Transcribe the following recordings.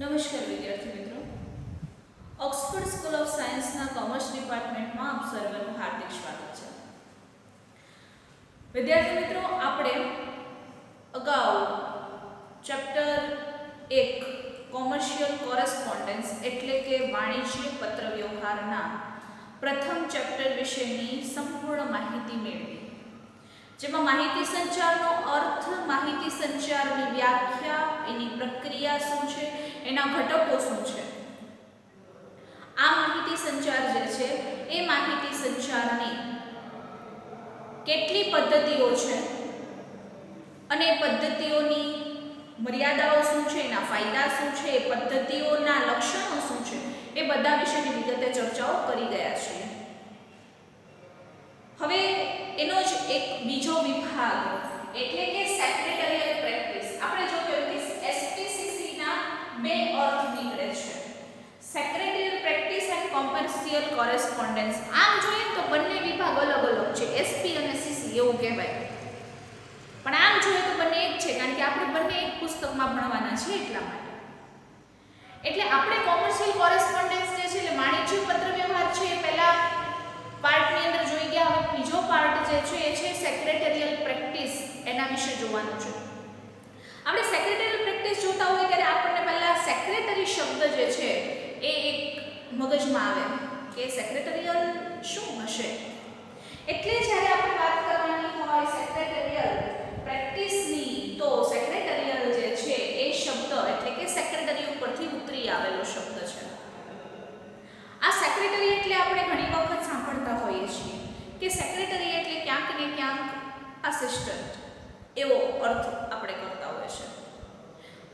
નમસ્કાર વિદ્યાર્થી મિત્રો, ઓક્સફર્ડ સ્કૂલ ઓફ સાયન્સના કોમર્સ ડિપાર્ટમેન્ટમાં આપ સર્વનું હાર્દિક સ્વાગત છે. વિદ્યાર્થી મિત્રો, આપણે અગાઉ ચેપ્ટર 1 કોમર્શિયલ કોરેસ્પોન્ડન્સ એટલે કે વાણિજ્ય પત્ર વ્યવહારના પ્રથમ ચેપ્ટર વિશેની સંપૂર્ણ માહિતી મેળવી, જેમાં માહિતી સંચારનો અર્થ, માહિતી સંચારની વ્યાખ્યા, એની પ્રક્રિયા શું છે, એના ઘટકો શું છે. આ માહિતી સંચાર જે છે એ માહિતી સંચારની કેટલી પદ્ધતિઓ છે અને પદ્ધતિઓની મર્યાદાઓ શું છે, એના ફાયદા શું છે, એ પદ્ધતિઓના લક્ષણો શું છે, એ બધા વિશેની વિગતે ચર્ચાઓ કરી ગયા છીએ. હવે એનો જ એક બીજો વિભાગ એટલે કે સેક્રેટરીયલ પ્રેક્ટિસ. આપણે જોયું કે એસપીસીસી ના બે અર્થ નીકળે છે, સેક્રેટરીયલ પ્રેક્ટિસ એન્ડ કોમર્શિયલ કોરેસ્પોન્ડન્સ. આમ જોઈએ તો બંને વિભાગ અલગ અલગ છે, એસપી અને સીસી એવું કહેવાય, પણ આમ જોઈએ તો બંને એક છે, કારણ કે આપણે બંને એક પુસ્તકમાં ભણવાના છે એટલા માટે. એટલે આપણે કોમર્શિયલ કોરેસ્પોન્ડન્સ જે છે એટલે વાણિજ્ય પત્ર વ્યવહાર છે એ પહેલા પાર્ટની અંદર જોઈ ગયા. હવે બીજો પાર્ટ જે છે એ છે સેક્રેટરીયલ પ્રેક્ટિસ, એના વિશે જોવાનું છે. આપણે સેક્રેટરીયલ પ્રેક્ટિસ જોતા હોય ત્યારે આપણને પહેલા સેક્રેટરી શબ્દ જે છે એ એક મગજમાં આવે કે સેક્રેટરીયલ શું હશે. એટલે જ્યારે આપણે વાત કરવાની હોય સેક્રેટરીયલ પ્રેક્ટિસની, તો સેક્રેટરીયલ જે છે એ શબ્દ એટલે કે સેક્રેટરી ઉપરથી ઉતરી આવેલો શબ્દ છે. આ સેક્રેટરી એટલે આપણે ઘણી વખત સાંભળતા હોઈએ છીએ કે સેક્રેટરી એટલે ક્યાંક ને ક્યાંક આસિસ્ટન્ટ, એવો અર્થ આપણે કરતા હોઈએ છીએ.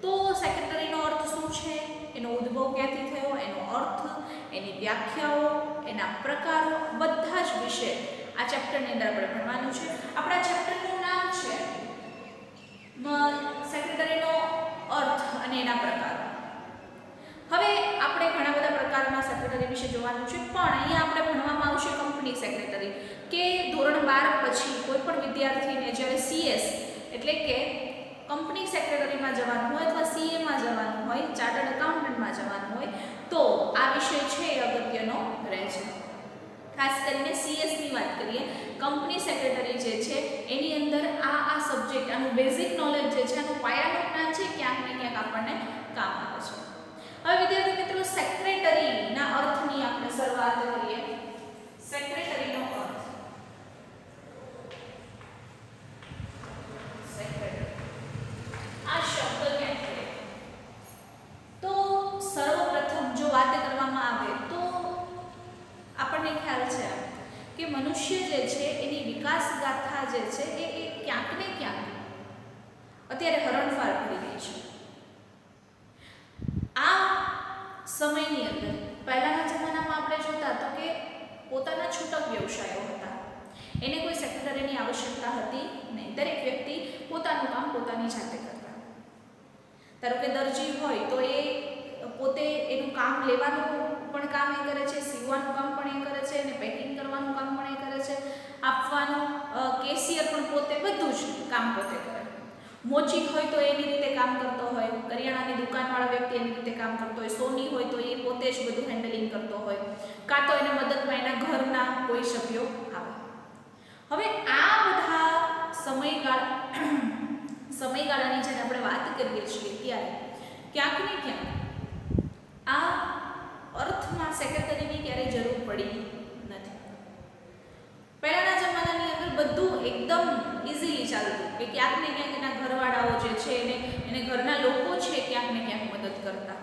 તો સેક્રેટરીનો અર્થ શું છે, એનો ઉદ્ભવ ક્યાંથી થયો, એનો અર્થ, એની વ્યાખ્યાઓ, એના પ્રકારો, બધા જ વિશે આ ચેપ્ટરની અંદર આપણે ભણવાનું છે. આપણા ચેપ્ટરનું નામ છે સેક્રેટરીનો અર્થ અને એના પ્રકારો. હવે આપણે ઘણા બધા પ્રકારના સેક્રેટરી વિશે જોવાનું છે, પણ અહીંયા આપણે ભણવામાં આવશે કંપની સેક્રેટરી, કે ધોરણ 12 પછી કોઈ પણ વિદ્યાર્થીને જ્યારે સીએસ એટલે કે કંપની સેક્રેટરીમાં જવાનું હોય અથવા સીએમાં જવાનું હોય, ચાર્ટર્ડ એકાઉન્ટન્ટમાં જવાનું હોય, તો આ વિષય છે એ અગત્યનો રહે છે. ખાસ કરીને સીએસની વાત કરીએ, કંપની સેક્રેટરી જે છે એની અંદર આ સબ્જેક્ટ, આનું બેઝિક નોલેજ જે છે, આનું પાયાનું જ્ઞાન છે, ક્યાંક ને ક્યાંક આપણને કામ આવે છે. હવે વિદ્યાર્થી મિત્રો, સેક્રેટરીના અર્થની આપણે શરૂઆત કરીએ. સેક્રેટરીનો અર્થ, સેક્રેટરી આ શબ્દ ક્યાંથી, તો સર્વપ્રથમ જો વાત કરવામાં આવે તો આપણને ખ્યાલ છે કે મનુષ્ય જે છે એની વિકાસ ગાથા જે છે એ ક્યાંક ને ક્યાંક અત્યારે હરણફાળ ભરી ગઈ છે. આ સમયની અંદર પહેલાના જમાનામાં આપણે જોતા તો કે પોતાના છૂટક વ્યવસાયો હતા, એને કોઈ સેક્રેટરીની આવશ્યકતા હતી નહીં. દરેક વ્યક્તિ પોતાનું કામ પોતાની જાતે કરતા. ધારો કે દરજી હોય તો એ પોતે એનું કામ લેવાનું પણ કામ એ કરે છે, સીવવાનું કામ પણ એ કરે છે, અને પેકિંગ કરવાનું કામ પણ એ કરે છે, આપવાનું કેશિયર પણ પોતે, બધું જ કામ પોતે કરે. મોચી હોય તો એની રીતે કામ કરતો હોય, કરિયાણાની દુકાનવાળા વ્યક્તિ એની રીતે કામ કરતો હોય, સોની હોય તો એ પોતે જ બધું હેન્ડલિંગ કરતો હોય, કાં તો એને મદદમાં એના ઘરના કોઈ સભ્યો આવે. હવે આ બધા સમયગાળાની જ્યારે આપણે વાત કરીએ છીએ ત્યારે ક્યાંક ને ક્યાંક આ અર્થમાં સેક્રેટરીની ક્યારેય જરૂર પડી નથી. પહેલાના જમાનાની અંદર બધું એકદમ ઇઝીલી ચાલતું, કે ક્યાંક ને ક્યાંક એના ઘરવાળાઓ જે છે એને ઘરના લોકો છે ક્યાંક ને ક્યાંક મદદ કરતા.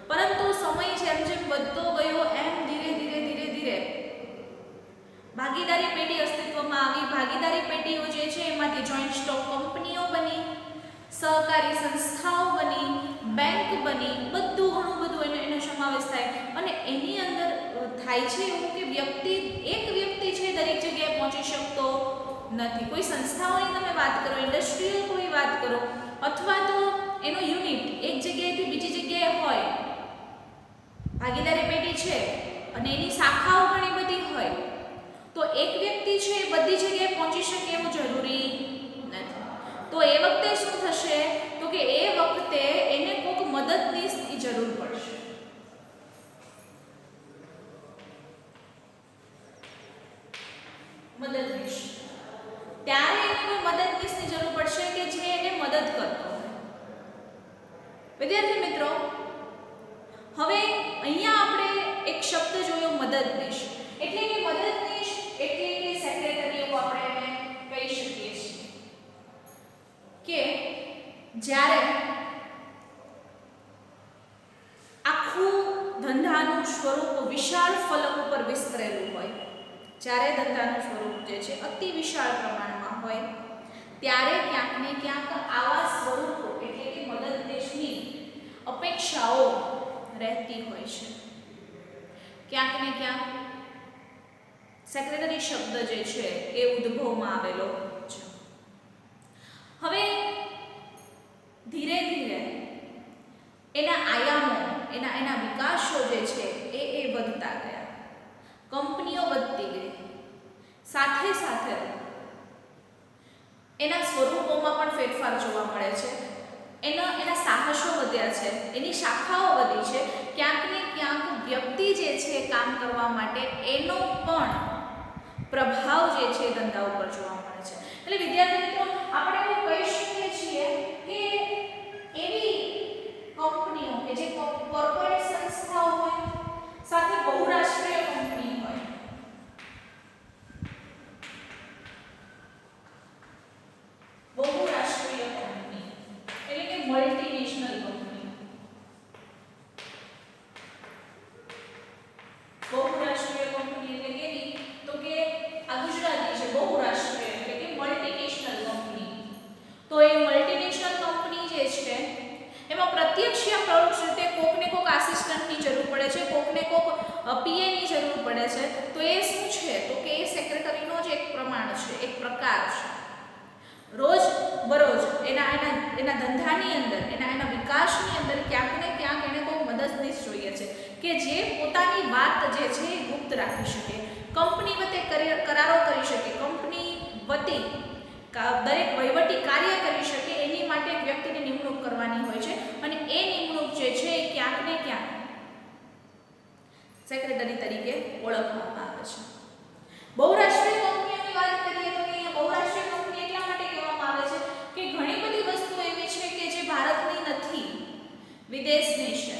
પરંતુ સમય જેમ જેમ વધતો ગયો એમ ધીરે ધીરે ભાગીદારી પેઢી અસ્તિત્વમાં આવી. ભાગીદારી પેઢીઓ જે છે એમાંથી જોઈન્ટ સ્ટોક કંપનીઓ બની, સહકારી સંસ્થાઓ બની, બેંક બની, બધું ઘણું બધું એનો સમાવેશ થાય. અને એની અંદર થાય છે એવું કે એક વ્યક્તિ છે દરેક જગ્યાએ પહોંચી શકતો નથી. કોઈ સંસ્થાઓની તમે વાત કરો, ઇન્ડસ્ટ્રીયલ કોઈ વાત કરો, અથવા તો એનો યુનિટ એક જગ્યાએથી બીજી જગ્યાએ હોય, ભાગીદારી પેઢી છે અને એની શાખાઓ ઘણી બધી હોય, તો એક વ્યક્તિ છે એ બધી જગ્યાએ પહોંચી શકે એવું જરૂરી નથી. તો એ વખતે શું થશે, તો કે એ વખતે એને કોઈક મદદની મદદનીશ, ત્યારે એને કોઈ મદદનીશની જરૂર પડશે કે જે એને મદદ કરતો હોય. વિદ્યાર્થી મિત્રો, હવે અહીંયા આપણે એક શબ્દ જોયો મદદનીશ, એટલે કે મદદનીશ એટલે કે સેક્રેટરી એવું આપણે એને કહી શકીએ છીએ કે જ્યારે આખું ધંધાનું સ્વરૂપ વિશાળ ફલક ઉપર વિસ્તરેલું હોય, જ્યારે ધંધાનું સ્વરૂપ જે છે અતિ વિશાળ પ્રમાણમાં હોય, ત્યારે ક્યાંક ને ક્યાંક આવા સ્વરૂપો એટલે કે મદદનીશની અપેક્ષાઓ રહેતી હોય છે. ક્યાંક ને ક્યાંક સેક્રેટરી શબ્દ જે છે એ ઉદ્ભવમાં આવેલો છે. હવે ધીરે ધીરે એના આયામો, એના વિકાસો જે છે એ વધતા ગયા, કંપનીઓ વધતી ગઈ, સાથે સાથે એના સ્વરૂપોમાં પણ ફેરફાર જોવા મળે છે, એના સાહસો વધ્યા છે, એની શાખાઓ વધી છે. ક્યાંક ને ક્યાંક વ્યક્તિ જે છે કામ કરવા માટે એનો પણ પ્રભાવ જે છે ધંધા ઉપર જોવા મળે છે. એટલે વિદ્યાર્થી મિત્રો, આપણે એવું કહી શકીએ છીએ કે એવી કંપનીઓ કે જે કોર્પોરેટ સંસ્થાઓ હોય, સાથે બહુરાષ્ટ્રીય કંપની હોય, બહુરાષ્ટ્રીય કંપની એટલે કે મલ્ટીનેશનલ કંપની, બહુરાષ્ટ્રીય કંપની એટલે કેવી, તો કે આ ગુજરાતી છે બહુરાષ્ટ્રીય એટલે કે મલ્ટીનેશનલ કંપની. તો એ મલ્ટીનેશનલ કંપની જે છે એમાં પ્રત્યક્ષ યા પરોક્ષ રીતે કોકને કોક આસિસ્ટન્ટની જરૂર પડે છે, કોકને કોક પીએની જરૂર પડે છે. તો એ શું છે, તો કે એ સેક્રેટરીનો જ એક પ્રમાણ છે, એક પ્રકાર છે. રોજ બરોજ એના ધંધાની અંદર, એના વિકાસની અંદર ક્યાંક ને ક્યાંક એને કોઈ મદદનીશ જોઈએ છે કે જે પોતાની વાત જે છે એ ગુપ્ત રાખી શકે, કંપની વચ્ચે કરારો કરી શકે, કંપની વતી દરેક વહીવટી કાર્ય કરી શકે. એની માટે એક વ્યક્તિની નિમણૂક કરવાની હોય છે અને એ નિમણૂક જે છે એ ક્યાંક ને ક્યાંક સેક્રેટરી તરીકે ઓળખવામાં આવે છે. બહુરાષ્ટ્રીય કંપનીઓની વાત કરીએ તો અહીંયા બહુરાષ્ટ્રીય કંપની એટલા માટે કહેવામાં આવે છે કે ઘણી બધી વસ્તુઓ એવી છે કે જે ભારતની નથી, વિદેશની છે.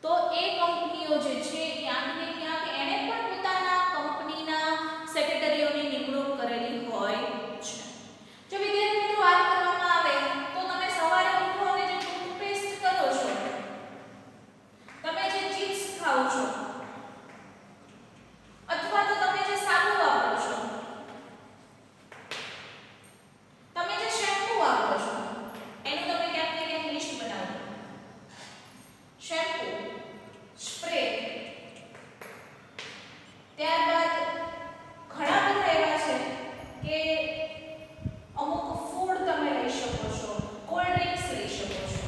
તો એ કંપનીઓ જે છે ક્યાંક ને ક્યાંક એણે પણ પોતાના કંપનીના સેક્રેટરીઓની નિમણૂક કરેલી હોય છે. જો વિદ્યાર્થી મિત્રો વાત કરવામાં આવે તો તમે સવારે ઉઠો અને જે ટૂથપેસ્ટ કરો છો, તમે જે ચિપ્સ ખાઓ છો, અથવા તો તમે જે સાબુ વાપરો છો, તમે જે શેમ્પુ વાપરો છો, એનું તમે ક્યાંક ને ક્યાંક લિસ્ટ બનાવો. શેમ્પુ, સ્પ્રે, ત્યારબાદ ઘણા બધા એવા છે કે અમુક ફૂડ તમે લઈ શકો છો, કોલ્ડ ડ્રિંક્સ લઈ શકો છો.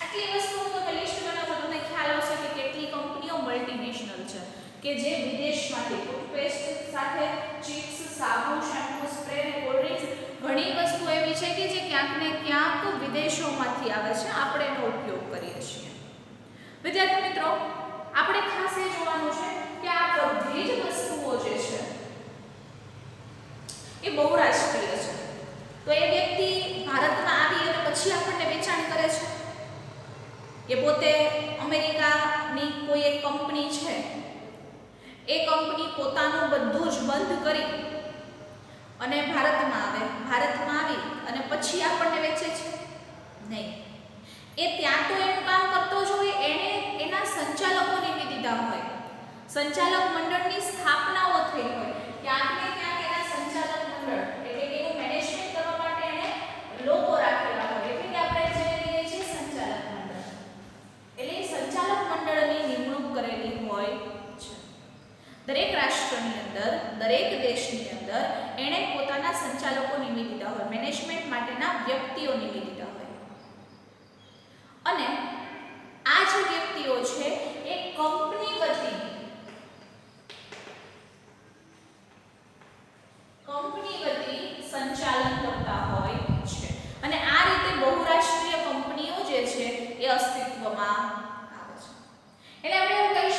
આટલી વસ્તુઓ તમે લિસ્ટ બનાવો, તમને ખ્યાલ આવશે કે કેટલી કંપનીઓ મલ્ટીનેશનલ છે કે જે વિદેશમાંથી ટૂથપેસ્ટ સાથે ચિપ્સ, સાબુ, શેમ્પુ, સ્પ્રે અને કોલ્ડ ડ્રિંક્સ ઘણી વસ્તુ એવી છે કે જે ક્યાંક ને ક્યાંક વિદેશોમાંથી આવે છે, આપણે એનો ઉપયોગ કરીએ છીએ. વિદ્યાર્થી મિત્રો, આપણે ખાસ એ જોવાનું છે કે આ બધી જ વસ્તુઓ જે છે એ બહુરાષ્ટ્રીય છે. તો એ વ્યક્તિ ભારતમાં આવી અને પછી આપણને વેચાણ કરે છે, એ પોતે અમેરિકાની કોઈ એક કંપની છે, એ કંપની પોતાનું બધું જ બંધ કરી અને ભારતમાં આવી અને પછી આપણને વેચે છે? નહીં. એ ત્યાં તો એનું કામ કરતો જ હોય, એને એના સંચાલકો નિમી દીધા હોય, સંચાલક મંડળની સ્થાપનાઓ થઈ હોય, ક્યાંક ને ક્યાંક એના સંચાલક મંડળ એટલે કે એનું મેનેજમેન્ટ કરવા માટે એને લોકો રાખેલા હોય, એટલે કે આપણે જેને કહીએ છીએ સંચાલક મંડળ. એટલે સંચાલક મંડળની નિમણૂક કરેલી હોય છે. દરેક રાષ્ટ્રની અંદર, દરેક દેશની અંદર એણે પોતાના સંચાલકો નિમી દીધા હોય, મેનેજમેન્ટ માટેના વ્યક્તિઓ નિમી દીધા હોય. અને આ જે વ્યક્તિઓ છે એ કંપની વતી સંચાલન કરતા હોય છે. અને આ રીતે બહુરાષ્ટ્રીય કંપનીઓ જે છે એ અસ્તિત્વમાં આવે છે. એટલે આપણે એવું કહી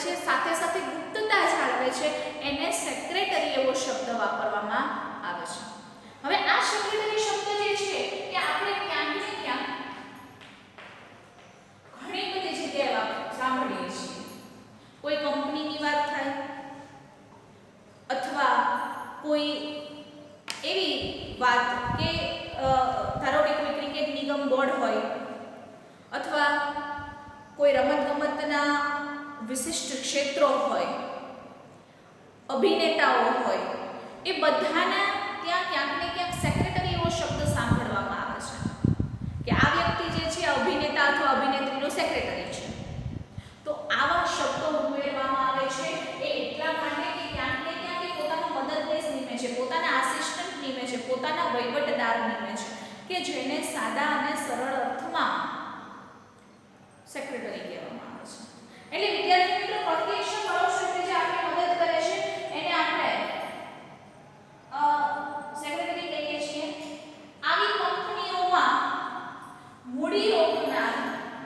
છે, સાથે સાથે ગુપ્તતા જાળવે છે, એને સેક્રેટરી એવો શબ્દ વાપરવામાં આવે છે. હવે આ સેક્રેટરી શબ્દ જે છે એ આપણે ક્યાંક ને ક્યાંક ઘણી બધી જગ્યાએ સાંભળીએ છીએ. કોઈ કંપનીની વાત થાય અથવા કોઈ એવી વાત કે ધારો કે કોઈ ક્રિકેટ નિગમ બોર્ડ હોય અથવા કોઈ રમતગમતના વિશિષ્ટ ક્ષેત્રો હોય, અભિનેતાઓ હોય, એ બધાના ત્યાં ક્યાંક ને ક્યાંક સેક્રેટરી એવો શબ્દ સાંભળવામાં આવે છે કે આ વ્યક્તિ જે છે અભિનેતા અથવા અભિનેત્રીનો સેક્રેટરી છે. તો આવા શબ્દો ઉમેરવામાં આવે છે એ એટલા માટે કે ક્યાંક ને ક્યાંક એ પોતાનો મદદનીશ નીમે છે, પોતાના આસિસ્ટન્ટ નીમે છે, પોતાના વહીવટદાર નીમે છે કે જેને સાદા અને સરળ અર્થમાં સેક્રેટરી કહેવામાં આવે છે. એટલે વિદ્યાર્થી મિત્રો પ્રત્યક્ષ પરોક્ષ રીતે જે આપણે મદદ કરે છે એને આપણે સેક્રેટરી કહીએ છીએ. આવી કંપનીઓમાં મૂડી રોકનાર,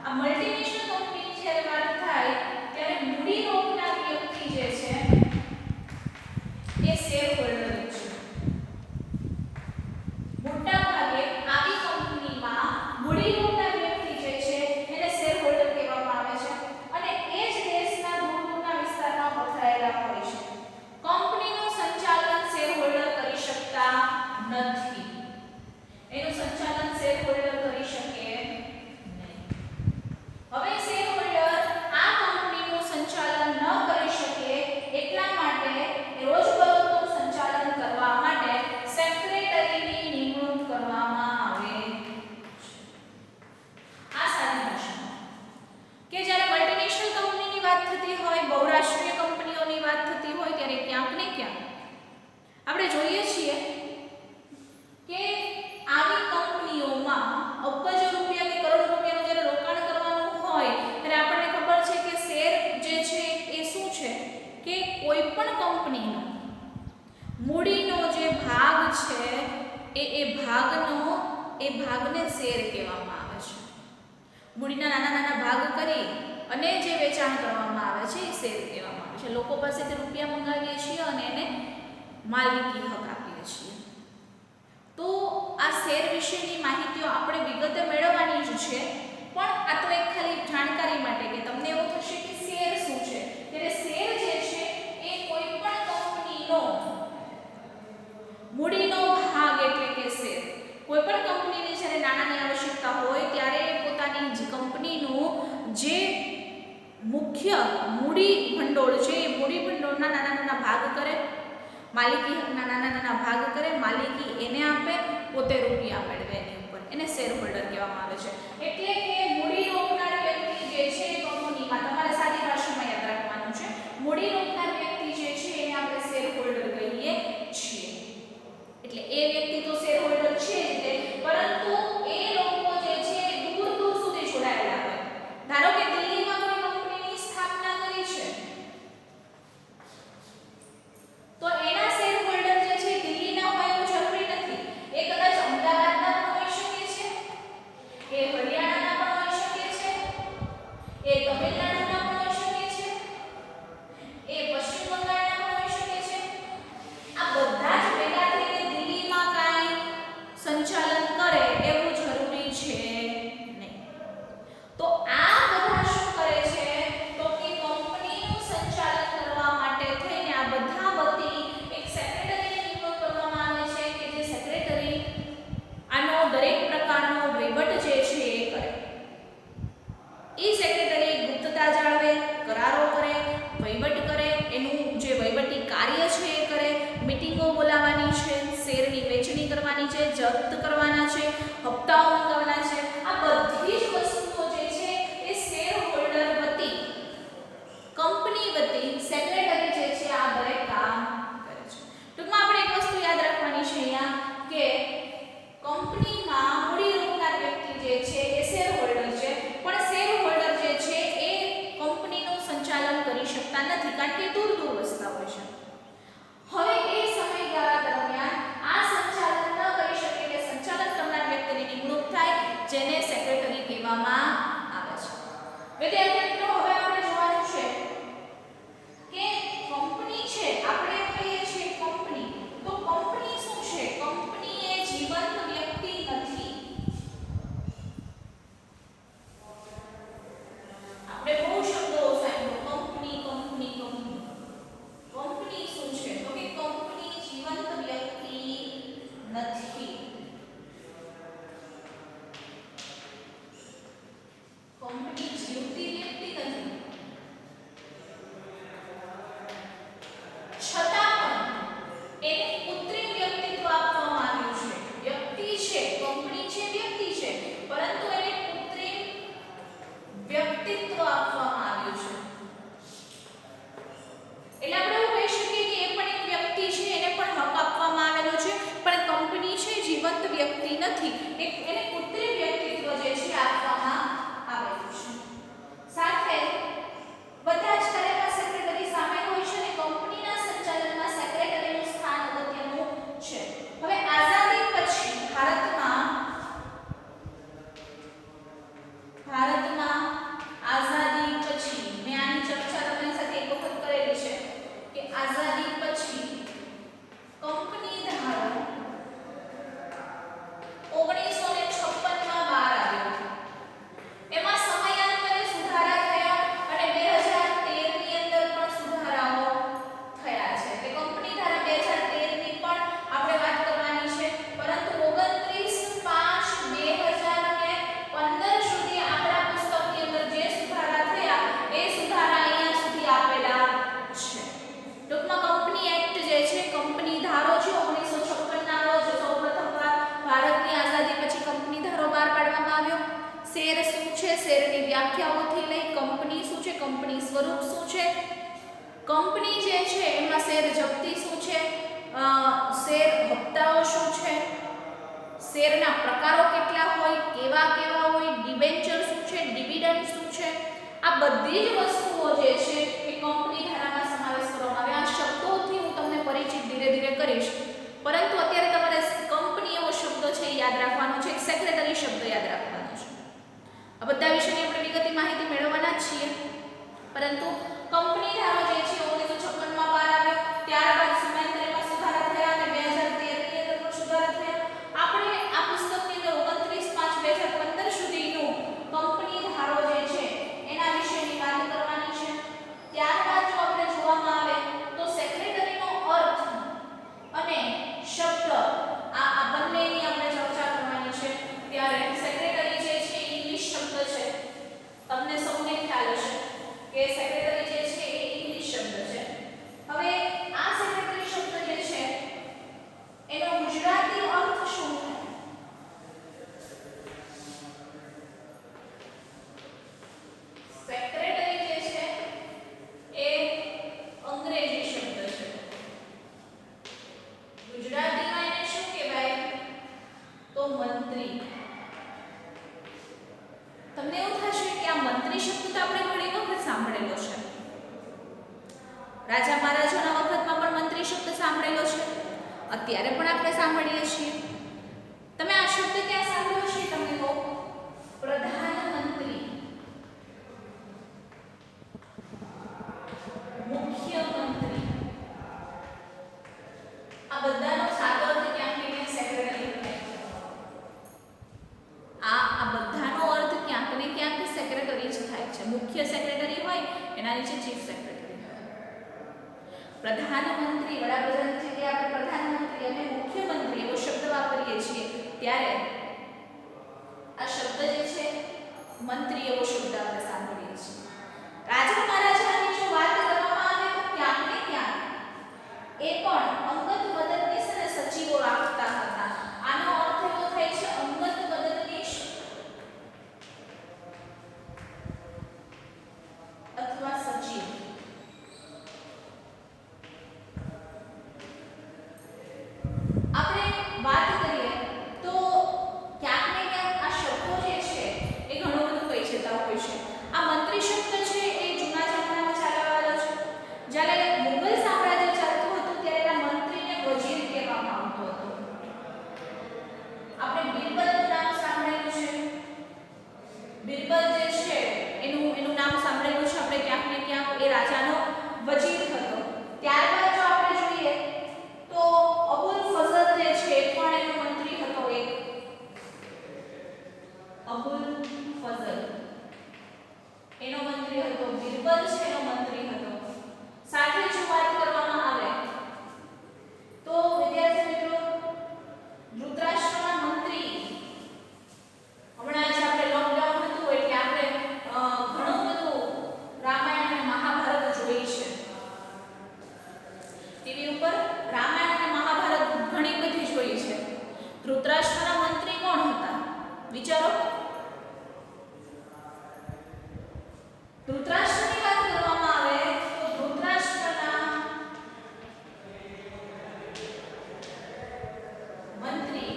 આ મલ્ટીનેશનલ કંપનીની જ્યારે વાત થાય ત્યારે મૂડી રોકનાર વ્યક્તિ જે છે એ શેર હોલ્ડર છે. મોટા ભાગે આવી કંપનીમાં મૂડી રોકનાર વ્યક્તિ જે છે એને શેર હોલ્ડર કહેવામાં આવે છે અને એ જ દેશના દૂરના વિસ્તારમાં પથરાયેલા હોય છે. કંપનીનું સંચાલન શેર હોલ્ડર કરી શકતા નથી. એનું સંચાલન શેર હોલ્ડર કરી શકે નહીં. હવે શેર હોલ્ડર આ કંપનીનું સંચાલન ન કરી શકે એટલા માટે રોજબરોજનું સંચાલન કરવા માટે સેક્રેટરીની નિમણૂક કરવામાં આવે છે. આ સારી ભાષામાં કે જ્યારે મલ્ટીનેશનલ કંપનીની વાત થતી હોય, બહુરાષ્ટ્રીય કંપનીઓની વાત થતી હોય ત્યારે ક્યાંક ને ક્યાંક આપણે જોઈએ છીએ કે આવી કંપનીઓમાં અબજો રૂપિયા કે કરોડ રૂપિયાનું જ્યારે રોકાણ કરવાનું હોય ત્યારે આપણને ખબર છે કે શેર જે છે એ શું છે કે કોઈ પણ કંપનીનો મૂડીનો જે ભાગ છે એ ભાગને શેર કહેવામાં આવે છે. મૂડીના નાના નાના ભાગ કરી અને જે વેચાણ કરવામાં આવે છે એ શેર કહેવામાં આવે છે. લોકો પાસેથી રૂપિયા મંગાવીએ છીએ અને એને માલિકી હક આપીએ છીએ. તો આ શેર વિશેની માહિતીઓ આપણે વિગતે મેળવવાની જ છે, પણ આ તો એક ખાલી જાણકારી માટે કે તમને એવું થશે કે શેર શું છે. ત્યારે શેર જે છે એ કોઈ પણ કંપનીનો મૂડીનો ભાગ એટલે કે શેર. કોઈ પણ કંપનીની જ્યારે નાણાંની આવશ્યકતા હોય ત્યારે પોતાની જ કંપનીનું જે મુખ્ય મૂડી ભંડોળ છે એ મૂડી ભંડોળના નાના નાના ભાગ કરે, માલિકી હકના નાના નાના ભાગ કરે, માલિકી એને આપે, પોતે રૂપિયા મેળવે એની ઉપર. એને શેર હોલ્ડર કહેવામાં આવે છે. એટલે કે મૂડી રોકનાર વ્યક્તિ જે છે કંપનીમાં, તમારે સાદી ભાષામાં યાદ રાખવાનું છે, મૂડી રોકનાર વ્યક્તિ જે છે એને આપણે શેર હોલ્ડર કહીએ છીએ. એટલે એ વ્યક્તિ તો શેર હોલ્ડર છે જ તે, પરંતુ એ લોકો જે છે દૂર દૂર સુધી જોડાયેલા હોય. ધારો કે દિલ્હીમાં કોઈ કંપનીની સ્થાપના કરી છે તો એના શેર હોલ્ડર જે છે દિલ્હીના હોય એવું જરૂરી નથી. એ કદાચ અમદાવાદના પણ હોઈ શકે છે, એ હરિયાણાના પણ હોઈ શકે છે, એ તમિલનાડુના પણ હોઈ શકે છે, એ પશ્ચિમ બંગાળના પણ હોઈ શકે છે. આ બધા જ ભેગા થઈને દિલ્હીમાં કાંઈ સંચાલન કરે એવું જરૂરી છે નહીં. તો આ બધા શું કરે છે તો કે કંપનીનું સંચાલન કરવા માટે થઈને આ બધા વતી એક સેક્રેટરીની નિમણૂક કરવામાં આવે છે કે જે સેક્રેટરી આનો દરેક પ્રકારનો વહીવટ જે છે એ કરે. એ સેક્રેટરી ગુપ્તતા જાળવે, કરારો કરે, વહીવટ કરે, એનું જે વહીવટી કાર્ય છે એ કરે, મીટિંગો બોલાવવાની છે, શેરની વેચણી કરવાની છે, જપ્ત કરવાના છે, હપ્તાઓ મંગાવવાના છે. આ બધી જ વસ્તુઓ જે છે એ શેર હોલ્ડર વતી, કંપની વતી સેક્રેટરી જે છે આ દરેક કામ કરે છે. ટૂંકમાં આપણે એક વસ્તુ યાદ રાખવાની છે અહીંયા કે કંપનીમાં મૂડી રોકનાર વ્યક્તિ જે છે એ શેર હોલ્ડર છે, પણ શેર હોલ્ડર જે છે એ કંપનીનું સંચાલન કરી શકતા નથી કારણ કે દૂર દૂર વસતા હોય છે. હવે એ સમયગાળા દરમિયાન આ સંચાલન ન કરી શકે એટલે સંચાલન કરનાર વ્યક્તિની નિમણૂક થાય, જેને સેક્રેટરી કહેવામાં આવે છે. વિદ્યાર્થી મિત્રો, હવે આપણે જોવાનું છે સ્વરૂપ શું છે, કંપની જે છે એમાં શેર જપ્તી શું છે, શેર હપ્તાઓ શું છે, શેરના પ્રકારો કેટલા હોય, કેવા કેવા હોય, ડિબેન્ચર શું છે, ડિવિડન્ડ શું છે, આ બધી જ વસ્તુઓ જે છે એ કંપની ધારામાં સમાવેશ કરવામાં આવે. આ શબ્દોથી હું તમને પરિચિત ધીરે ધીરે કરીશ, પરંતુ અત્યારે તમારે કંપની એવો શબ્દ છે યાદ રાખવાનો છે, સેક્રેટરી શબ્દ યાદ રાખવાનો છે. આ બધા વિશેની આપણે વિગતની માહિતી મેળવવાના જ છીએ, પરંતુ કંપની ધારો જે છે 1956 માં બહાર આવ્યો, ત્યારબાદ સમયાંતરેમાં સુધારા થયા અને 2013 ની અંદર પણ સુધારા થયા. આપણે આ પુસ્તકની અંદર 29/5/2015 સુધીનું કંપની ધારો જે છે એના વિશેની વાત કરવાની છે. ત્યારબાદ જો આપણે જોવામાં આવે તો સેક્રેટરીનો અર્થ અને શબ્દ આ બંનેની આપણે ચર્ચા કરવાની છે. ત્યારે સેક્રેટરી જે છે ઇંગ્લિશ શબ્દ છે, તમને સૌને ખ્યાલ હશે કે સેક્રેટરી જે છે એ ઇંગ્લિશ શબ્દ છે. હવે આ સેક્રેટરી શબ્દ જે છે એનો ગુજરાતી અર્થ શું થાય? સેક્રેટરી જે છે એ અંગ્રેજી શબ્દ છે, ગુજરાતીમાં એને શું કહેવાય તો મંત્રી. તમને એવું થશે કે આ મંત્રી શબ્દ તો આપણે ઘણી વખત સાંભળેલો છે, રાજા મહારાજાના વખતમાં પણ મંત્રી શબ્દ સાંભળેલો છે, અત્યારે પણ આપણે સાંભળીએ છીએ. તમે આ શબ્દ ક્યાં સાંભળ્યો છે? તમને કહો, પ્રધાનમંત્રી, મુખ્યમંત્રી, આ બધાનો સાદો અર્થ ક્યાંક ને ક્યાંક સેક્રેટરી થાય છે. આ બધાનો અર્થ ક્યાંક ને ક્યાંક સેક્રેટરી જ થાય છે. મુખ્ય સેક્રેટરી હોય એના નીચે ચીફ સેક્રેટરી હોય. પ્રધાનમંત્રી, વડાપ્રધાન છે કે આપણે પ્રધાનમંત્રી અને મુખ્યમંત્રી એવો શબ્દ વાપરીએ છીએ, ત્યારે આ શબ્દ જે છે મંત્રી એવો શબ્દ આપણે સાંભળીએ છીએ. રાજા મહારાજાની જો વાત કરવામાં આવે તો ક્યાંક ને ક્યાંક એ પણ અંગત મદદનીશ અને સચિવો રાખતા હતા. આનો અર્થ એવો થાય છે અંગત મદદનીશ અથવા સચિવ. આપણે વાત કરીએ તો ક્યાંક ને ક્યાંક આ શબ્દો જે છે એ ઘણું બધું કહી જતા હોય છે. આ મંત્રી શબ્દ છે એ જૂના જમાનામાં ચાલવા વાળો છે. જ્યારે મુગલ સામ્રાજ્ય ચાલતું હતું ત્યારે આ મંત્રીને વજીર કહેવામાં આવતો હતો. આપણે બિરબલનું નામ સાંભળેલું છે, બિરબલ જે છે એનું નામ સાંભળેલું છે આપણે ક્યાંક ને ક્યાંક. એ રાજાનો વજીર હતો. ત્યારબાદ જો આપણે જોઈએ તો અબુલ ફઝલ જે છે એ પણ એનો મંત્રી હતો. એક અબુલ ફઝલ એનો મંત્રી હતો, બિરબલ છે એનો મંત્રી હતો. સાથે જો વાત કરવામાં આવે તો વિદ્યાર્થી મિત્રો ધૃતરાષ્ટ્રના મંત્રી, હમણાં જ આપણે લોકડાઉન હતું એટલે આપણે ઘણું બધું રામાયણ અને મહાભારત જોઈ છે. ટીવી ઉપર રામાયણ અને મહાભારત ઘણી બધી જોઈ છે. ધૃતરાષ્ટ્રના મંત્રી કોણ હતા? વિચારો. ધૃતરાષ્ટ્રની વાત કરવામાં આવે તો ધૃતરાષ્ટ્રના મંત્રી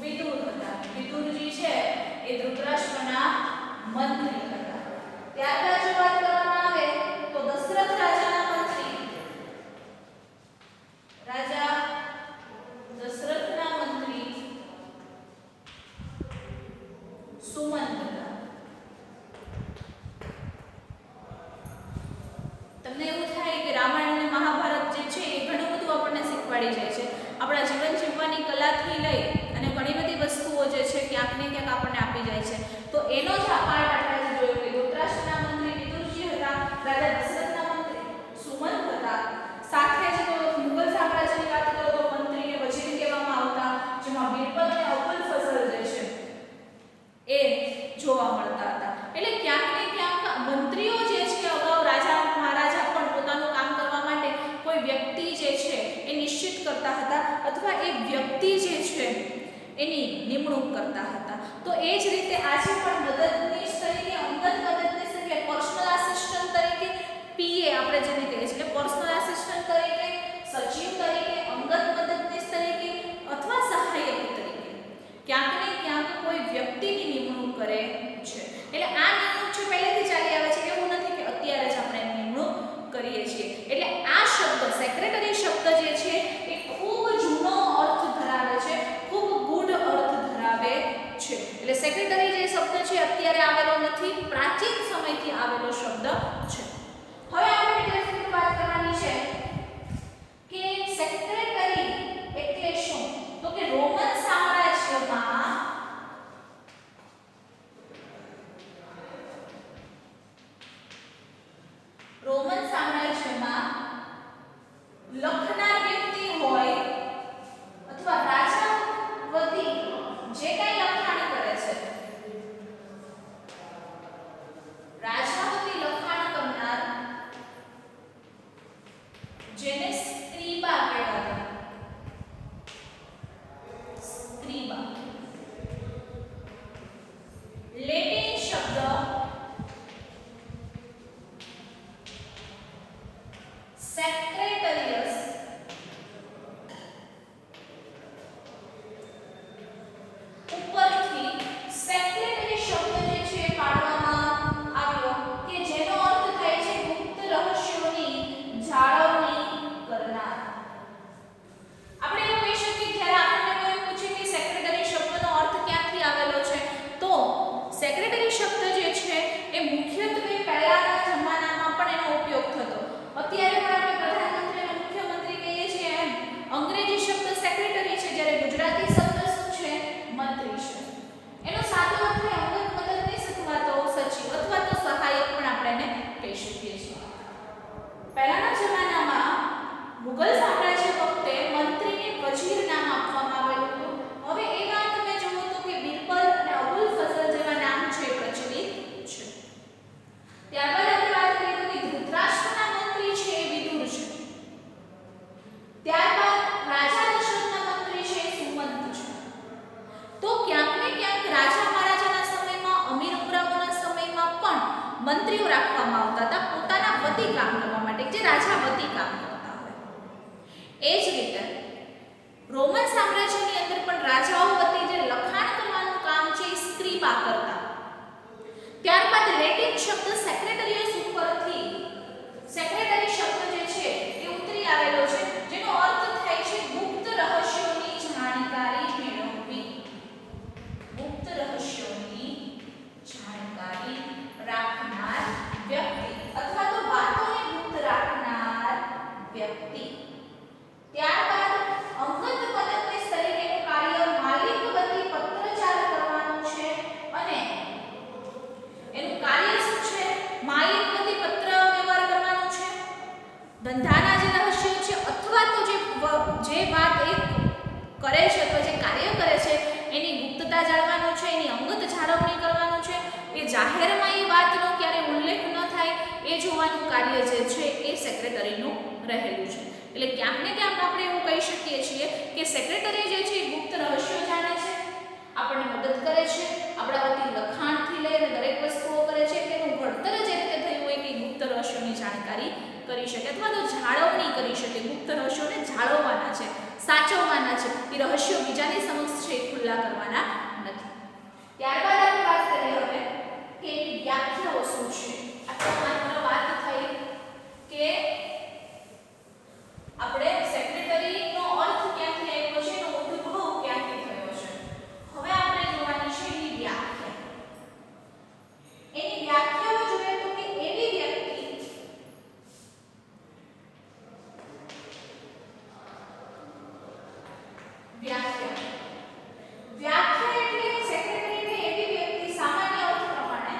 વિદુર હતા. વિદુરજી છે એ ધૃતરાષ્ટ્રના મંત્રી હતા. ત્યારબાદ જો વાત કરવામાં આવે તો દશરથ રાજાના મંત્રી, રાજા દશરથના મંત્રી સુમંત હતા. તમને એવું થાય કે રામાયણ અને મહાભારત જે છે એ ઘણું બધું આપણને શીખવાડી જાય છે. આપણા જીવન જીવવાની કલાથી લઈ અને ઘણી બધી વસ્તુઓ જે છે ક્યાંક ને ક્યાંક આપણને આપી જાય છે. તો એનો જ આ પાર્ટ આપણે જોયો કે ધૃતરાષ્ટ્રના મંત્રી વિદુરજી હતા, રાજા દશરથના મંત્રી સુમંત હતા. સાથે જ તો મુગલ સામ્રાજ્યની વાત કરો તો મંત્રીને વજીર કહેવામાં આવતા, જેમાં બિરબલ અને અબુલ ફઝલ જે છે એ જોવા મળતા હતા. એટલે ક્યાંક ને ક્યાંક મંત્રીઓ જે છે અગાઉ રાજા મહારાજા પણ પોતાનું કામ કરવા માટે કોઈ વ્યક્તિ જે છે એ નિશ્ચિત કરતા હતા અથવા એ વ્યક્તિ જે છે એની નિમણૂક કરતા હતા. તો એ જ રીતે આજે પણ મદદનીશ તરીકે, અંગત મદદનીશ તરીકે, પર્સનલ આસિસ્ટન્ટ સામ્રાજ્યમાં લખનાર વ્યક્તિ હોય અથવા રાજા વતી જે કઈ લખાણ કરે છે, રાજા વતી લખાણ કરનાર જેને સ્ક્રીબા કહેવાતા, સ્ક્રીબા લેટિન શબ્દ સેક્રેટરીયસ ઉપરથી સેક્રેટરી શબ્દ જે છે પાડવામાં આવ્યો કે જેનો અર્થ થાય છે ગુપ્ત રહસ્યોની જાળવણી કરનાર. આપણે એવું કહી શકીએ જ્યારે આપણને કોઈ પૂછે કે સેક્રેટરી શબ્દનો અર્થ ક્યાંથી આવેલો છે, તો સેક્રેટરી શબ્દ જે છે એ મુખ્યત્વે પહેલાના જમાનામાં પણ એનો ઉપયોગ થતો. અત્યારે પણ આપણે પ્રધાનમંત્રી અને મુખ્યમંત્રી કહીએ છીએ એમ અંગ્રેજી શબ્દ સેક્રેટરી છે, જ્યારે ગુજરાતી શબ્દ શું છે? મંત્રી છે. એનો સાદો અર્થ છે અંગત મદદનીશ અથવા તો સચિવ અથવા તો સહાયક પણ આપણે એને કહી શકીએ છીએ. પહેલાના જમાનામાં મુગલ સામ્રાજ્ય વખતે મંત્રીને વજીર નામ આપવામાં આવેલું હતું. હવે એ વાત તમે જુઓ તો કે બિરબલ અને અબુલ ફઝલ જેવા નામ છે પ્રચલિત છે. ત્યારબાદ આપણે વાત કરીએ તો કે ધૃતરાષ્ટ્રના મંત્રી છે એ વિદુર છે. ત્યારબાદ રાજા દશરથના મંત્રી છે સુમંત છે. તો ક્યાંક ને ક્યાંક રાજા મહારાજાના સમયમાં, અમીર ઉમરાવોના સમયમાં પણ મંત્રીઓ રાખવામાં આવતા હતા પોતાના વતી કામ કરવા માટે, જે રાજા વતી કામ કરતા હોય. એ જ રીતે રોમન સામ્રાજ્યની અંદર પણ રાજાઓ વતી જે લખાણ કરવાનું કામ છે એ સ્ક્રીબા કરતા. ત્યારબાદ લેટિન શબ્દ સેક્રેટરીયસ ઉપરથી સેક્રેટરી શબ્દ જે છે એ ઉતરી આવેલો છે, જેનો અર્થ થાય છે ગુપ્ત રહસ્યોની જાણકારી મેળવવી. ગુપ્ત રહસ્યોની જાણકારી રાખનાર વ્યક્તિ અથવા તો વાતોને ગુપ્ત રાખનાર વ્યક્તિ. ત્યારબાદ અંગત મદદનીશ તરીકેનું કાર્ય માલિક વતી પત્રચાર કરવાનું છે અને એનું કાર્ય શું છે? માલિક વતી પત્ર વ્યવહાર કરવાનો છે. ધંધાના જે રહસ્યો છે અથવા તો જે વાત એ કરે છે અથવા જે કાર્ય કરે છે એની ગુપ્તતા જાળવવાનો છે, એની અંગત જાળવણી કરવાનું છે. એ જાહેરમાં એ વાતનો ક્યારે ઉલ્લેખ ન થાય એ જોવાનું કાર્ય જે છે એ સેક્રેટરીનું રહેલું છે. એટલે ક્યાંક ને ક્યાંક આપણે એવું કહી શકીએ છીએ કે સેક્રેટરી જે છે એ ગુપ્ત રહસ્યો જાણે છે, આપણને મદદ કરે છે, આપણા વતી લખાણથી લઈને દરેક વસ્તુઓ કરે છે. તેનું ઘડતર જે રીતે થયું હોય કે ગુપ્ત રહસ્યોની જાણકારી કરી શકે અથવા તો જાળવણી કરી શકે. ગુપ્ત રહસ્યોને જાળવવાના છે, સાચવવાના છે. એ રહસ્યો બીજાની સમક્ષ છે એ ખુલ્લા કરવાના નથી. ત્યારબાદ આપણે વાત કરીએ હવે કે એની વ્યાખ્યાઓ શું છે. આ તો માત્ર વાત થઈ કે આપણે સેક્રેટરીનો અર્થ ક્યાંથી આવ્યો છે, એનો ઉદ્ભવ ક્યાંથી થયો છે. હવે આપણે જોવાની છે એની વ્યાખ્યા. એની વ્યાખ્યાઓ જોઈએ તો કે એવી વ્યક્તિ વ્યાખ્યા એટલે સેક્રેટરી એટલે એવી વ્યક્તિ સામાન્ય અર્થ પ્રમાણે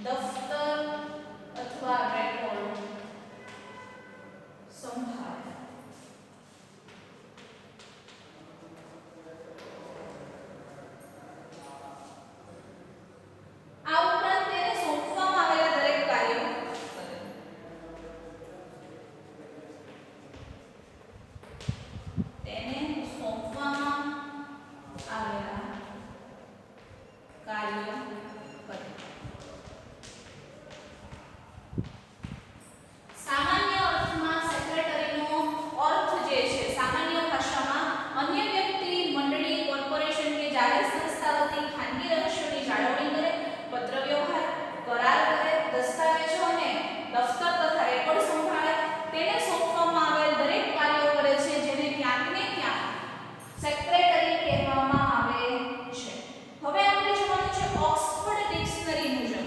દફતર અથવા રેકોર્ડ સંભાળે. આ ઉપરાંત તેને સોંપવામાં આવેલા દરેક કાર્યો કરે. તેને સોંપવામાં આવેલા કાર્યો કરે. સામાન્ય અર્થમાં સેક્રેટરીનો અર્થ જે છે, સામાન્ય ભાષામાં અન્ય વ્યક્તિ, મંડળી, કોર્પોરેશન કે જાહેર સંસ્થા વતી ખાનગી રહસ્યોની જાળવણી કરે, પત્ર વ્યવહાર, કરાર કરે, દસ્તાવેજો અને દફતર તથા રેકોર્ડ સંભાળે, તેને સોંપવામાં આવેલ દરેક કાર્યો કરે છે, જેને ક્યાંક ને ક્યાંક સેક્રેટરી કહેવામાં આવે છે. હવે આપણે જોવાનું છે ઓક્સફર્ડ ડિક્શનરી મુજબ.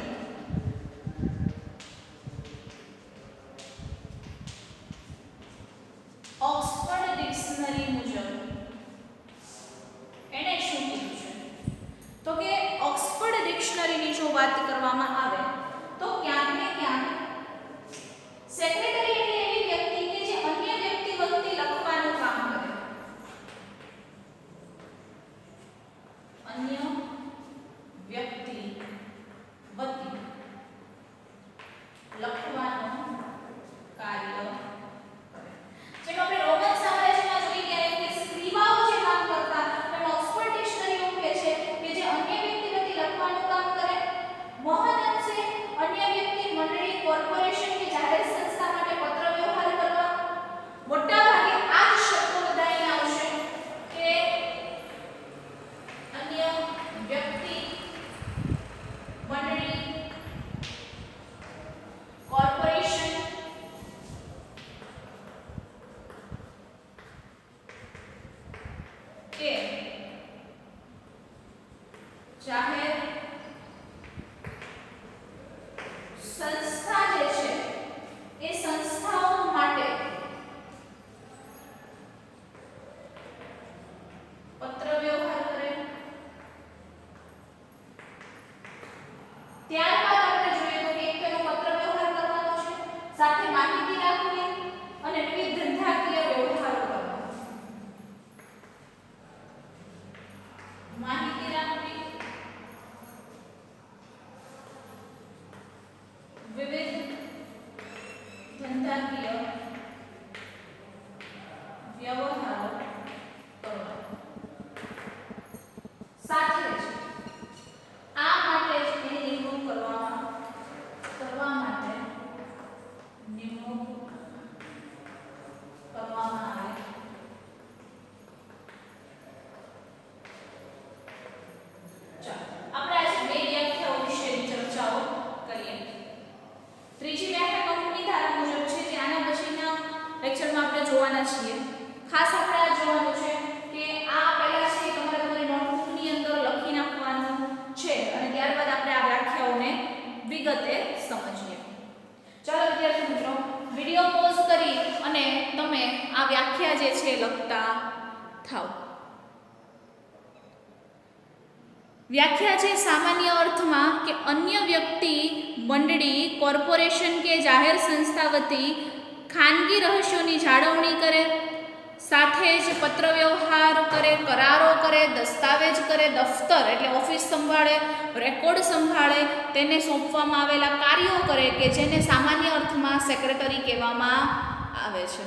ઓક્સફર્ડ ડિક્શનરી મુજબ એને શું કીધું છે? તો કે ઓક્સફર્ડ ડિક્શનરીની જો વાત કરવામાં આવે તો ક્યાંક ને ક્યાંક સેક્રેટરી એટલે એવી વ્યક્તિ કે જે અન્ય વ્યક્તિ વતી લખવાનું કામ કરે. અન્ય વ્યક્તિ વતી લખવાનું કાર્ય કરે. જેમ આપણે રોમન સામ્રાજ્યમાં જોઈ ગયા કે સ્ક્રિબાઓ જે કામ કરતા, એમ ઓક્સફર્ડ ડિક્શનરી એવું કહે છે કે જે અન્ય વ્યક્તિ વતી લખવાનું કામ કરે, મહદઅંશે અન્ય વ્યક્તિ, મંડળી, કોર્પોરેશન કે જાહેર સંસ્થા માટે પત્ર વ્યવહાર કરવા. મોટા ભાગે આ જ શબ્દો બધા અહીંયા આવશે કે અન્ય વ્યક્તિ, મંડળી, કોર્પોરેશન કે જાહેર સંસ્થા જે છે એ સંસ્થાઓ માટે પત્ર વ્યવહાર કરે. ત્યારબાદ આપણે જોઈએ તો કે એક તો એનો પત્ર વ્યવહાર કરવાનો છે, સાથે માહિતી રાખવી અને વિવિધ ધંધાકીય વ્યવહારો કરવા. માહિતી રાખવી, વિવિધ ધંધાકીય વ્યવહારો કરવા. સાથે જ આ માટે જ એની નિમણૂક કરવા માટે નિમણૂક કરવામાં આવે. આપણે આજે બે વ્યાખ્યાઓ વિશેની ચર્ચાઓ કરીએ. ત્રીજી વ્યાખ્યા કંપની ધારા મુજબ છે, જે આના પછીના લેક્ચરમાં આપણે જોવાના છીએ. ખાસ આપણે આ જોવાનું છે કે આ પહેલા છે તમારે તમારી નોટબુકની અંદર લખી નાખવાનું છે અને ત્યારબાદ આપણે આ વ્યાખ્યાઓને વિગતે સમજીએ. ચાલો વિદ્યાર્થી મિત્રો, વિડિયો પોઝ કરી અને તમે આ વ્યાખ્યા જે છે લખતા થાઓ. વ્યાખ્યા છે સામાન્ય અર્થમાં કે અન્ય વ્યક્તિ, મંડળી, કોર્પોરેશન કે જાહેર સંસ્થા વતી ખાનગી રહસ્યોની જાળવણી કરે, સાથે જ પત્ર વ્યવહાર કરે, કરારો કરે, દસ્તાવેજ કરે, દફતર એટલે ઓફિસ સંભાળે, રેકોર્ડ સંભાળે, તેને સોંપવામાં આવેલા કાર્યો કરે કે જેને સામાન્ય અર્થમાં સેક્રેટરી કહેવામાં આવે છે.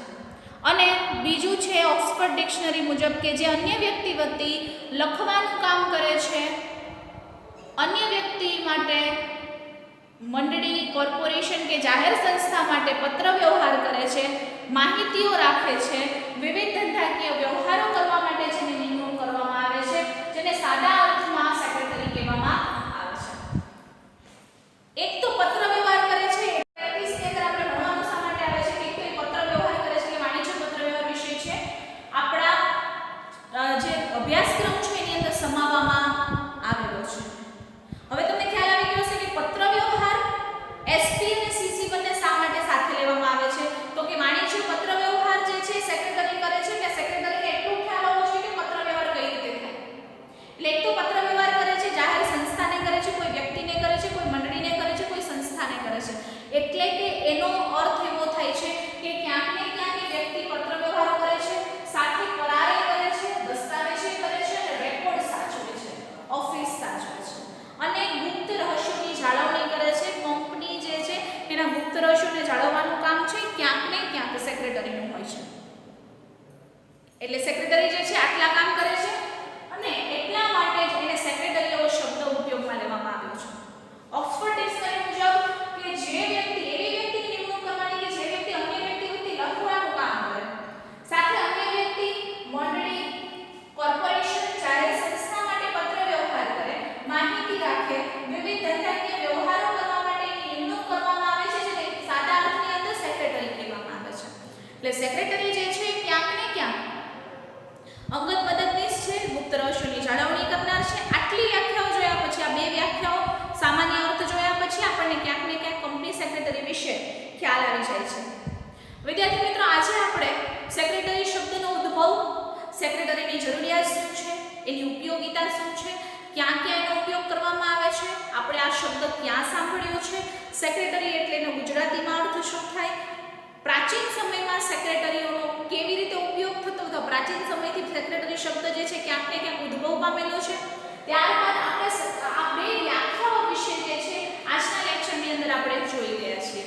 અને બીજું છે ઓક્સફર્ડ ડિક્શનરી મુજબ કે જે અન્ય વ્યક્તિ વતી લખવાનું કામ કરે છે, અન્ય વ્યક્તિ માટે, મંડળી, કોર્પોરેશન કે જાહેર સંસ્થા માટે પત્ર વ્યવહાર કરે છે, માહિતીઓ રાખે છે, વિવિધ ધંધાકીય વ્યવહારો કરવા માટે જેની નિમણૂક કરવામાં આવે છે, જેને સાદા અર્થમાં સેક્રેટરી કહેવામાં આવે છે. એક તો પત્ર વ્યવહાર કરે છે, પ્રેક્ટિસની અંદર આપણે ભણવાનું શા માટે આવે છે કે એક તો પત્ર વ્યવહાર કરે છે કે વાણિજ્ય પત્ર વ્યવહાર વિષય છે આપણા જે અભ્યાસક્રમ છે એની અંદર સમાવવામાં આવેલો છે. હવે તમને ખ્યાલ આવી ગયો હશે કે પત્ર વ્યવહાર એસપી અને સીસી બંને શા માટે સાથે લેવામાં આવે છે? તો કે વાણિજ્ય પત્ર વ્યવહાર જે છે સેક્રેટરી કરે છે કે સેક્રેટરીને એટલું ખ્યાલ હોવો જોઈએ કે પત્ર વ્યવહાર કઈ રીતે થાય. એટલે એક તો પત્ર વ્યવહાર કરે છે, જાહેર સંસ્થાને કરે છે, કોઈ વ્યક્તિને કરે છે, કોઈ મંડળીને કરે છે, કોઈ અંગત મદદનીશ છે, ગુપ્ત રહસ્યોની જાળવણી કરનાર છે. આટલી વ્યાખ્યાઓ જોયા પછી, આ બે વ્યાખ્યાઓ સામાન્ય અર્થ જોયા પછી આપણને ક્યાંક ને ક્યાંક કંપની સેક્રેટરી વિશે ખ્યાલ આવી જાય છે. વિદ્યાર્થી મિત્રો, આજે આપણે સેક્રેટરી શબ્દનો ઉદ્ભવ, સેક્રેટરીની જરૂરિયાત શું છે, એની ઉપયોગિતા શું છે, ક્યાં ક્યાં એનો ઉપયોગ કરવામાં આવે છે, આપણે આ શબ્દ ક્યાં સાંભળ્યો છે, સેક્રેટરી એટલે એનો ગુજરાતીમાં અર્થ શું થાય, પ્રાચીન સમયમાં સેક્રેટરીઓનો કેવી રીતે ઉપયોગ થતો હતો, પ્રાચીન સમયથી સેક્રેટરી શબ્દ જે છે ક્યાંક ને ક્યાંક ઉદ્ભવ પામેલો છે. ત્યારબાદ આપણે આ બે વ્યાખ્યાઓ વિશે જે છે આજના લેક્ચરની અંદર આપણે જોઈ ગયા છીએ.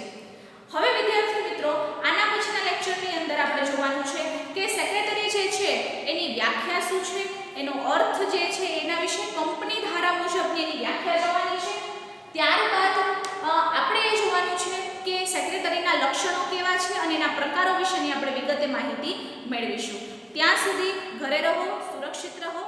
હવે વિદ્યાર્થી મિત્રો, આના પછીના લેક્ચરની અંદર આપણે જોવાનું છે કે સેક્રેટરી જે છે એની વ્યાખ્યા શું છે, એનો અર્થ જે છે એના વિશે કંપની ધારા મુજબની એની વ્યાખ્યા જોવાની છે. ત્યારબાદ આપણે એ જોવાનું છે કે સેક્રેટરીના લક્ષણો કેવા છે અને એના પ્રકારો વિશેની આપણે વિગતે માહિતી મેળવીશું. ત્યાં સુધી ઘરે રહો, સુરક્ષિત રહો.